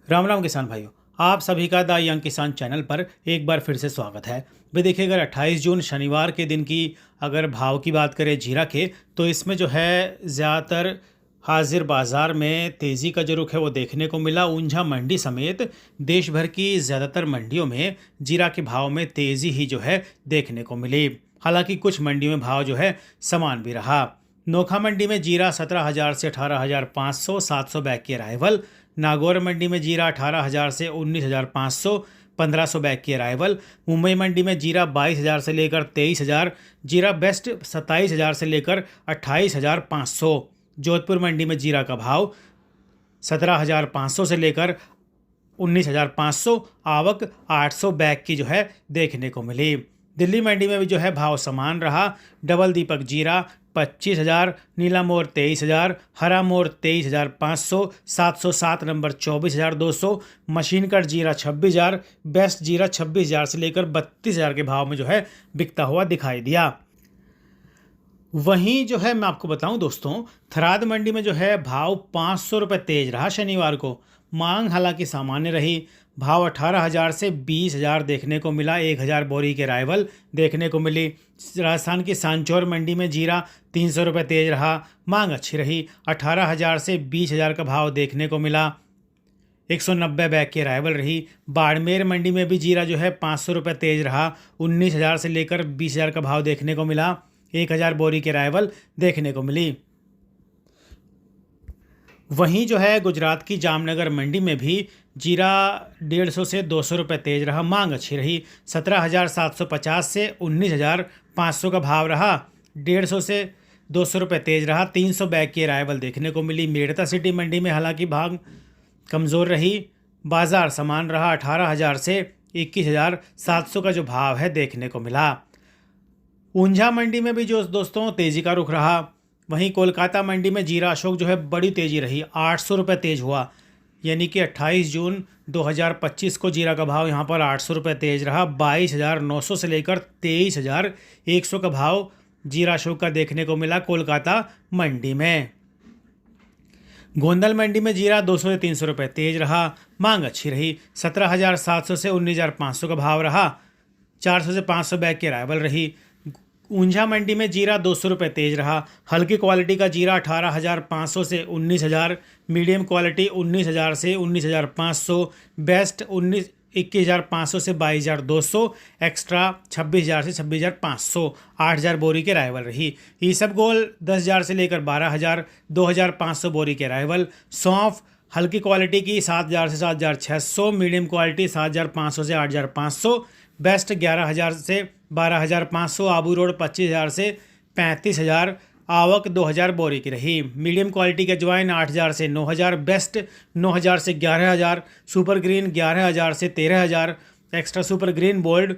राम राम किसान भाइयों, आप सभी का द यंग किसान चैनल पर एक बार फिर से स्वागत है। भाई देखिए, अगर 28 जून शनिवार के दिन की अगर भाव की बात करें जीरा के, तो इसमें जो है ज़्यादातर हाजिर बाज़ार में तेज़ी का जो रुख है वो देखने को मिला। ऊंझा मंडी समेत देश भर की ज़्यादातर मंडियों में जीरा के भाव में तेज़ी ही जो है देखने को मिली। हालांकि कुछ मंडियों में भाव जो है समान भी रहा। नोखा मंडी में जीरा 17,000 से 18,500 700 बैग की अराइवल। नागौर मंडी में जीरा 18,000 से 19,500 1500 बैग की अराइवल। मुंबई मंडी में जीरा 22,000 से लेकर 23,000। जीरा बेस्ट 27,000 से लेकर 28,500। जोधपुर मंडी में जीरा का भाव 17,500 से लेकर 19,500। आवक 800 बैग की जो है देखने को मिली। दिल्ली मंडी में भी जो है भाव समान रहा। डबल दीपक जीरा 25,000, नीला मोर 23,000, हरा मोर 23,500, 707 नंबर 24,200, मशीन कट जीरा 26,000, बेस्ट जीरा 26,000 से लेकर 32,000 के भाव में जो है बिकता हुआ दिखाई दिया। वहीं जो है मैं आपको बताऊं दोस्तों, थराद मंडी में जो है भाव 500 रुपये तेज रहा शनिवार को। मांग हालांकि सामान्य रही। भाव 18,000 से 20,000 देखने को मिला। 1,000 बोरी के अराइवल देखने को मिली। राजस्थान की सांचौर मंडी में जीरा 300 रुपये तेज रहा। मांग अच्छी रही। 18,000 से 20,000 का भाव देखने को मिला। 190 बैग की अराइवल रही। बाड़मेर मंडी में भी जीरा जो है 500 रुपये तेज रहा। 19,000 से लेकर 20,000 का भाव देखने को मिला। 1,000 बोरी की अराइवल देखने को मिली। वहीं जो है गुजरात की जामनगर मंडी में भी जीरा 150 से 200 रुपये तेज रहा। मांग अच्छी रही। 17,750 से 19,500 का भाव रहा। 150 से 200 रुपये तेज रहा। 300 बैग की अराइवल देखने को मिली। मेड़ता सिटी मंडी में हालांकि भाव कमज़ोर रही। बाजार समान रहा। 18,000 से 21,700 का जो भाव है देखने को मिला। ऊंझा मंडी में भी जो दोस्तों तेज़ी का रुख रहा। वहीं कोलकाता मंडी में जीरा अशोक जो है बड़ी तेज़ी रही। 800 रुपये तेज हुआ, यानी कि 28 जून 2025 को जीरा का भाव यहाँ पर 800 रुपये तेज रहा। 22,900 से लेकर 23,100 का भाव जीरा अशोक का देखने को मिला कोलकाता मंडी में। गोंदल मंडी में जीरा 200 से 300 रुपये तेज रहा। मांग अच्छी रही। 17,700 से 19,500 का भाव रहा। 400 से 500 बैग की अराइवल रही। ऊंझा मंडी में जीरा 200 रुपये तेज रहा। हल्की क्वालिटी का जीरा 18,500 से 19,000, मीडियम क्वालिटी 19,000 से 19,500, बेस्ट 21,500 से 22,200, एक्स्ट्रा 26,000 से 26,500। 8,000 बोरी के अराइवल रही। ईसबगोल 10,000 से लेकर 12,000, 2,500 बोरी के अराइवल। सौंफ हल्की क्वालिटी की 7,000 से 7,600, मीडियम क्वालिटी 7,500 से 8,500, बेस्ट 11,000 से 12,500। आबू रोड 25,000 से 35,000। आवक 2,000 बोरी की रही। मीडियम क्वालिटी के अजवाइन 8,000 से 9,000, बेस्ट 9,000 से 11,000, सुपर ग्रीन 11,000 से 13,000, एक्स्ट्रा सुपर ग्रीन बोल्ड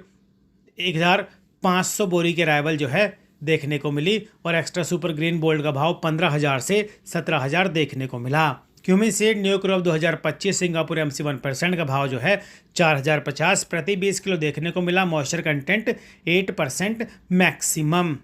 1,500 बोरी के अराइवल जो है देखने को मिली। और एक्स्ट्रा सुपर ग्रीन बोल्ड का भाव 15,000 से 17,000 देखने को मिला। Cumin seed new crop 2025 Singapore MC 1% का भाव जो है 4,050 प्रति 20 किलो देखने को मिला। Moisture content 8% maximum.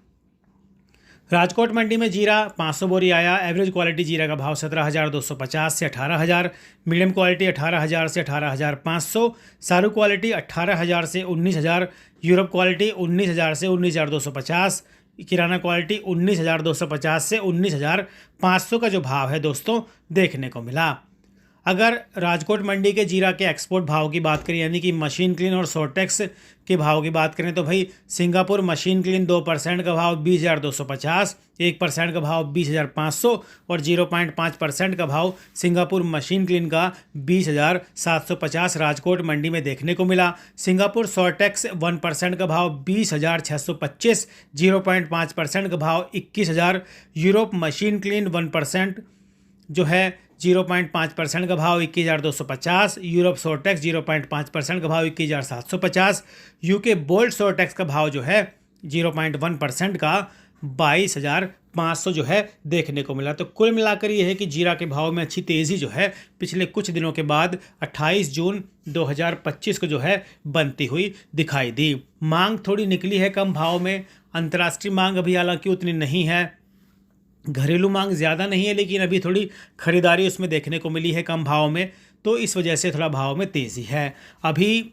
राजकोट मंडी में जीरा 500 बोरी आया। एवरेज क्वालिटी जीरा का भाव 17,250 से 18,000, मीडियम क्वालिटी 18,000 से 18,500, सारू क्वालिटी 18,000 से 19,000, यूरोप क्वालिटी 19,000 से 19,250, किराना क्वालिटी 19,250 से 19,500 का जो भाव है दोस्तों देखने को मिला। अगर राजकोट मंडी के जीरा के एक्सपोर्ट भाव की बात करें, यानी कि मशीन क्लीन और सोर्टेक्स के भाव की बात करें, तो भाई सिंगापुर मशीन क्लीन 2% का भाव 20,250, 1% का भाव 20,500 और 0.5% का भाव सिंगापुर मशीन क्लीन का 20,750 राजकोट मंडी में देखने को मिला। सिंगापुर सोर्टेक्स 1% का भाव 20,625, 0.5% का भाव 21,000। यूरोप मशीन क्लीन 1% जो है 0.5% का भाव 21,250। यूरोप सोर्टेक्स 0.5% का भाव 21,750। यूके बोल्ट सोर्टेक्स का भाव जो है 0.1% का 22,500 जो है देखने को मिला। तो कुल मिलाकर ये है कि जीरा के भाव में अच्छी तेज़ी जो है पिछले कुछ दिनों के बाद 28 जून 2025 को जो है बनती हुई दिखाई दी। मांग थोड़ी निकली है कम भाव में। अंतर्राष्ट्रीय मांग अभी हालांकि उतनी नहीं है। घरेलू मांग ज़्यादा नहीं है, लेकिन अभी थोड़ी खरीदारी उसमें देखने को मिली है कम भाव में। तो इस वजह से थोड़ा भाव में तेज़ी है। अभी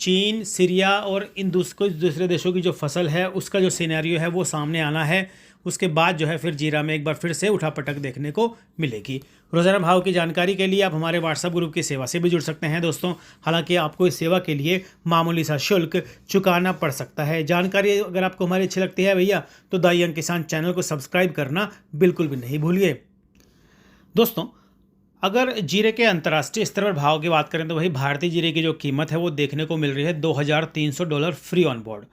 चीन, सीरिया और इन कुछ दूसरे देशों की जो फसल है उसका जो सिनेरियो है वो सामने आना है। उसके बाद जो है फिर जीरा में एक बार फिर से उठापटक देखने को मिलेगी। रोज़ाना भाव की जानकारी के लिए आप हमारे व्हाट्सएप ग्रुप की सेवा से भी जुड़ सकते हैं दोस्तों। हालांकि आपको इस सेवा के लिए मामूली सा शुल्क चुकाना पड़ सकता है। जानकारी अगर आपको हमारी अच्छी लगती है भैया तो द यंग किसान चैनल को सब्सक्राइब करना बिल्कुल भी नहीं भूलिए। दोस्तों, अगर जीरे के अंतर्राष्ट्रीय स्तर पर भाव की बात करें तो वही भारतीय जीरे की जो कीमत है वो देखने को मिल रही है $2,300 फ्री ऑन बोर्ड,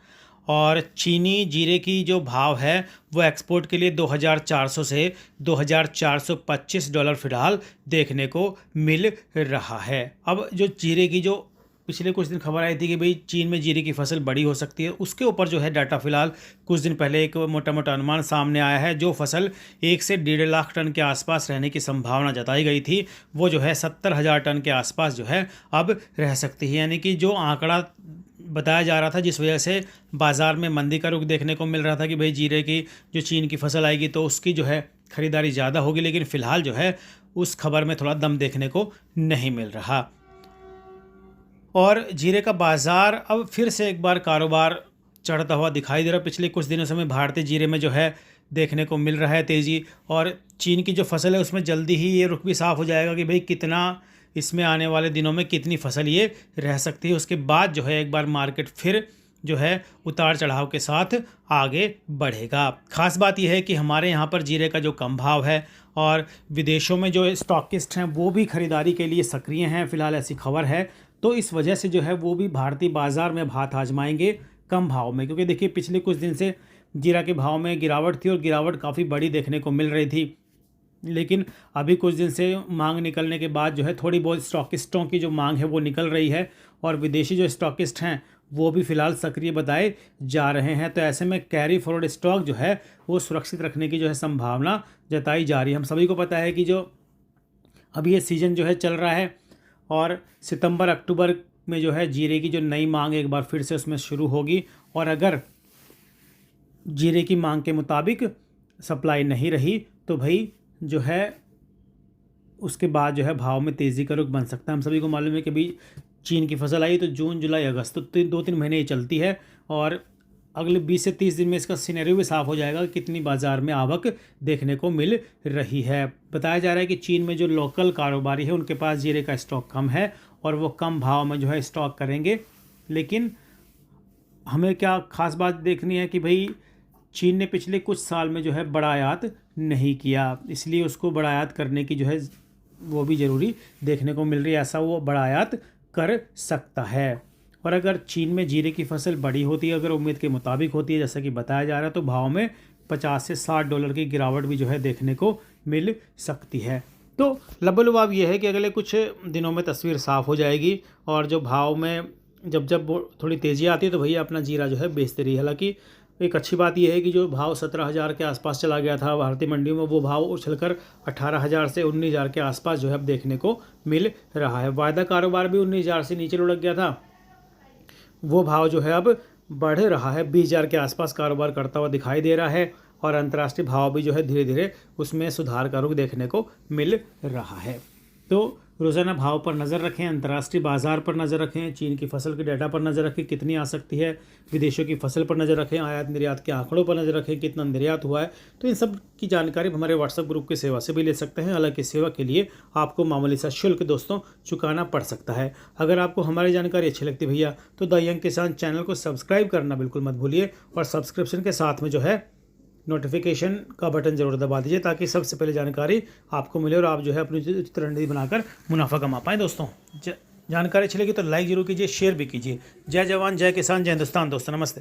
और चीनी जीरे की जो भाव है वो एक्सपोर्ट के लिए 2,400 से $2,425 फिलहाल देखने को मिल रहा है। अब जो जीरे की जो पिछले कुछ दिन खबर आई थी कि भाई चीन में जीरे की फसल बड़ी हो सकती है, उसके ऊपर जो है डाटा फिलहाल कुछ दिन पहले एक मोटा मोटा अनुमान सामने आया है। जो फसल 1 से 1.5 लाख टन के आसपास रहने की संभावना जताई गई थी वो जो है 70,000 टन के आसपास जो है अब रह सकती है। यानी कि जो आंकड़ा बताया जा रहा था, जिस वजह से बाज़ार में मंदी का रुख देखने को मिल रहा था कि भाई जीरे की जो चीन की फसल आएगी तो उसकी जो है ख़रीदारी ज़्यादा होगी, लेकिन फ़िलहाल जो है उस खबर में थोड़ा दम देखने को नहीं मिल रहा। और जीरे का बाज़ार अब फिर से एक बार कारोबार चढ़ता हुआ दिखाई दे रहा है। पिछले कुछ दिनों से हमें भारतीय जीरे में जो है देखने को मिल रहा है तेज़ी, और चीन की जो फसल है उसमें जल्दी ही ये रुख भी साफ़ हो जाएगा कि भाई कितना इसमें आने वाले दिनों में कितनी फसल ये रह सकती है। उसके बाद जो है एक बार मार्केट फिर जो है उतार चढ़ाव के साथ आगे बढ़ेगा। ख़ास बात यह है कि हमारे यहाँ पर जीरे का जो कम भाव है और विदेशों में जो स्टॉकिस्ट हैं वो भी ख़रीदारी के लिए सक्रिय हैं, फ़िलहाल ऐसी खबर है। तो इस वजह से जो है वो भी भारतीय बाज़ार में भात आजमाएंगे कम भाव में, क्योंकि देखिए पिछले कुछ दिन से जीरा के भाव में गिरावट थी और गिरावट काफ़ी बड़ी देखने को मिल रही थी। लेकिन अभी कुछ दिन से मांग निकलने के बाद जो है थोड़ी बहुत स्टॉकिस्टों की जो मांग है वो निकल रही है, और विदेशी जो स्टॉकिस्ट हैं वो भी फ़िलहाल सक्रिय बताए जा रहे हैं। तो ऐसे में कैरी फॉरवर्ड स्टॉक जो है वो सुरक्षित रखने की जो है संभावना जताई जा रही है। हम सभी को पता है कि जो अभी ये सीज़न जो है चल रहा है और सितंबर अक्टूबर में जो है जीरे की जो नई मांग एक बार फिर से उसमें शुरू होगी, और अगर जीरे की मांग के मुताबिक सप्लाई नहीं रही तो भाई जो है उसके बाद जो है भाव में तेज़ी का रुख बन सकता है। हम सभी को मालूम है कि भाई चीन की फसल आई तो जून, जुलाई, अगस्त तो 2-3 महीने ही चलती है, और अगले 20 से 30 दिन में इसका सिनेरियो भी साफ़ हो जाएगा कि कितनी बाज़ार में आवक देखने को मिल रही है। बताया जा रहा है कि चीन में जो लोकल कारोबारी है उनके पास जीरे का स्टॉक कम है और वो कम भाव में जो है स्टॉक करेंगे। लेकिन हमें क्या ख़ास बात देखनी है कि भाई चीन ने पिछले कुछ साल में जो है बड़ा आयात नहीं किया, इसलिए उसको बड़ा आयात करने की जो है वो भी ज़रूरी देखने को मिल रही है। ऐसा वो बड़ा आयात कर सकता है, और अगर चीन में जीरे की फसल बड़ी होती है, अगर उम्मीद के मुताबिक होती है जैसा कि बताया जा रहा है, तो भाव में $50 से $60 की गिरावट भी जो है देखने को मिल सकती है। तो लबोलुबाब ये है कि अगले कुछ दिनों में तस्वीर साफ़ हो जाएगी, और जो भाव में जब थोड़ी तेज़ी आती है तो भैया अपना जीरा जो है बेचते रहिए। हालांकि एक अच्छी बात यह है कि जो भाव 17,000 के आसपास चला गया था भारतीय मंडियों में, वो भाव उछलकर 18,000 से 19,000 के आसपास जो है अब देखने को मिल रहा है। वायदा कारोबार भी 19,000 से नीचे लुढ़क गया था, वो भाव जो है अब बढ़ रहा है, 20,000 के आसपास कारोबार करता हुआ दिखाई दे रहा है, और अंतर्राष्ट्रीय भाव भी जो है धीरे धीरे उसमें सुधार का रुख देखने को मिल रहा है। तो रोज़ाना भाव पर नज़र रखें, अंतर्राष्ट्रीय बाज़ार पर नज़र रखें, चीन की फसल के डाटा पर नज़र रखें कितनी आ सकती है, विदेशों की फसल पर नज़र रखें, आयात निर्यात के आंकड़ों पर नज़र रखें कितना निर्यात हुआ है। तो इन सब की जानकारी हमारे व्हाट्सएप ग्रुप की सेवा से भी ले सकते हैं। हालांकि सेवा के लिए आपको मामूली सा शुल्क दोस्तों चुकाना पड़ सकता है। अगर आपको हमारी जानकारी अच्छी लगती भैया तो द यंग किसान चैनल को सब्सक्राइब करना बिल्कुल मत भूलिए, और सब्सक्रिप्शन के साथ में जो है नोटिफिकेशन का बटन जरूर दबा दीजिए ताकि सबसे पहले जानकारी आपको मिले और आप जो है अपनी उचित रणनीति बनाकर मुनाफा कमा पाएँ। दोस्तों जानकारी अच्छी लगी तो लाइक जरूर कीजिए, शेयर भी कीजिए। जय जवान जय किसान जय हिंदुस्तान। दोस्तों नमस्ते।